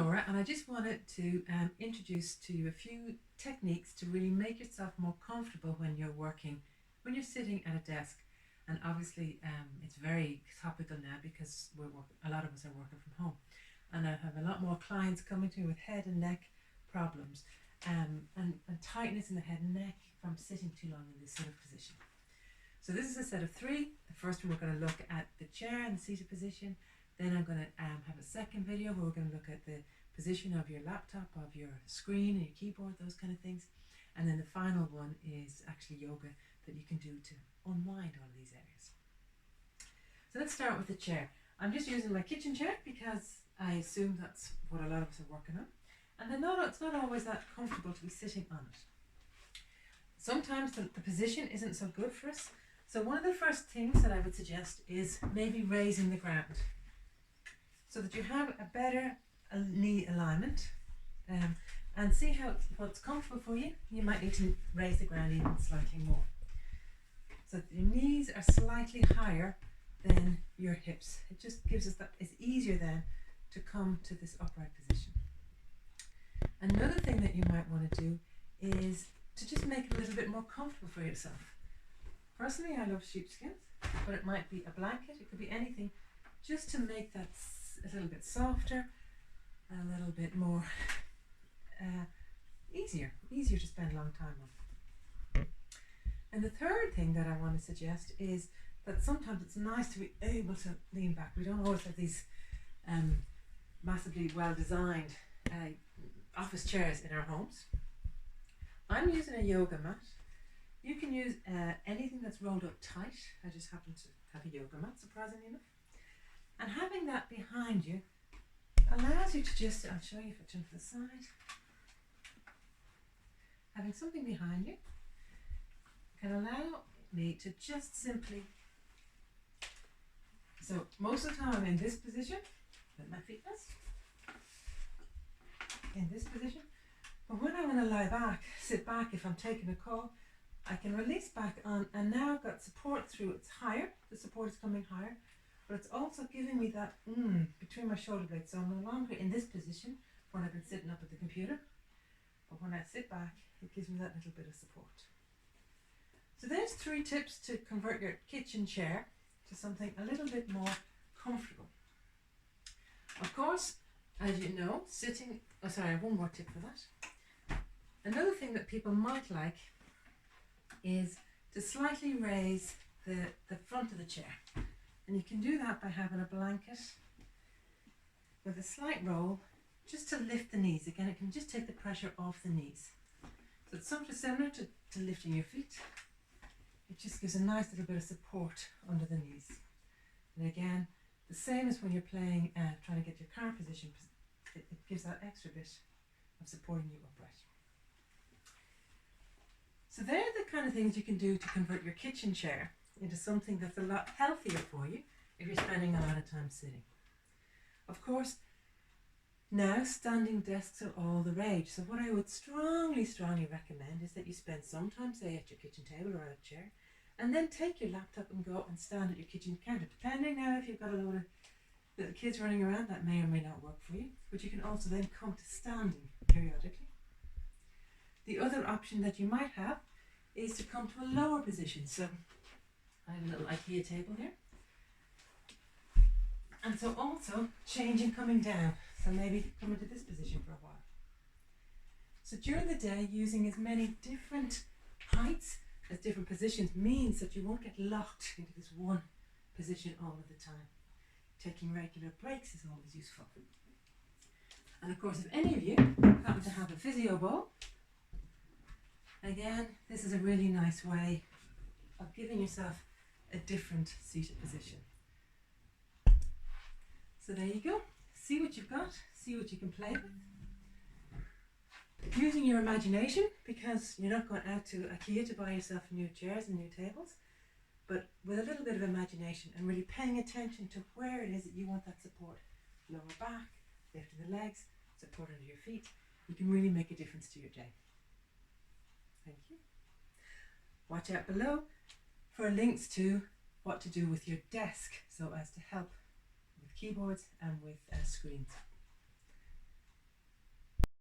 Laura, and I just wanted to introduce to you a few techniques to really make yourself more comfortable when you're working, when you're sitting at a desk. And obviously it's very topical now because a lot of us are working from home. And I have a lot more clients coming to me with head and neck problems and tightness in the head and neck from sitting too long in this sort of position. So this is a set of three. The first one, we're going to look at the chair and the seated position. Then I'm going to have a second video where we're going to look at the position of your laptop, of your screen and your keyboard, those kind of things. And then the final one is actually yoga that you can do to unwind all of these areas. So let's start with the chair. I'm just using my kitchen chair because I assume that's what a lot of us are working on. And it's not always that comfortable to be sitting on it. Sometimes the position isn't so good for us. So one of the first things that I would suggest is maybe raising the ground, so that you have a better knee alignment, and see what's comfortable for you. You might need to raise the ground even slightly more, so that your knees are slightly higher than your hips. It just gives us that, it's easier then to come to this upright position. Another thing that you might want to do is to just make it a little bit more comfortable for yourself. Personally, I love sheepskins, but it might be a blanket, it could be anything, just to make that a little bit softer, a little bit more easier to spend a long time on. And the third thing that I want to suggest is that sometimes it's nice to be able to lean back. We don't always have these massively well designed office chairs in our homes. I'm using a yoga mat. You can use anything that's rolled up tight. I just happen to have a yoga mat, surprisingly enough. And having that behind you allows you to just, I'll show you if I turn to the side. Having something behind you can allow me to just simply, so most of the time I'm in this position, with my feet rest, in this position. But when I want to lie back, sit back, if I'm taking a call, I can release back on, and now I've got support through, it's higher, the support is coming higher, but it's also giving me that between my shoulder blades. So I'm no longer in this position when I've been sitting up at the computer, but when I sit back, it gives me that little bit of support. So there's 3 tips to convert your kitchen chair to something a little bit more comfortable. Of course, as you know, I have one more tip for that. Another thing that people might like is to slightly raise the front of the chair. And you can do that by having a blanket with a slight roll, just to lift the knees. Again, it can just take the pressure off the knees. So it's something similar to lifting your feet. It just gives a nice little bit of support under the knees. And again, the same as when you're playing, trying to get your car position, it gives that extra bit of supporting you upright. So they're the kind of things you can do to convert your kitchen chair into something that's a lot healthier for you if you're spending a lot of time sitting. Of course, now standing desks are all the rage. So what I would strongly recommend is that you spend some time, say, at your kitchen table or at a chair, and then take your laptop and go and stand at your kitchen counter. Depending now, if you've got a load of little kids running around, that may or may not work for you, but you can also then come to standing periodically. The other option that you might have is to come to a lower position. So I have a little IKEA table here. And so also changing, coming down. So maybe come into this position for a while. So during the day, using as many different heights as different positions means that you won't get locked into this one position all of the time. Taking regular breaks is always useful. And of course, if any of you happen to have a physio ball, again, this is a really nice way of giving yourself a different seated position. So there you go. See what you've got, see what you can play with. Using your imagination, because you're not going out to IKEA to buy yourself new chairs and new tables, but with a little bit of imagination and really paying attention to where it is that you want that support. Lower back, lifting the legs, support under your feet. You can really make a difference to your day. Thank you. Watch out below for links to what to do with your desk so as to help with keyboards and with screens.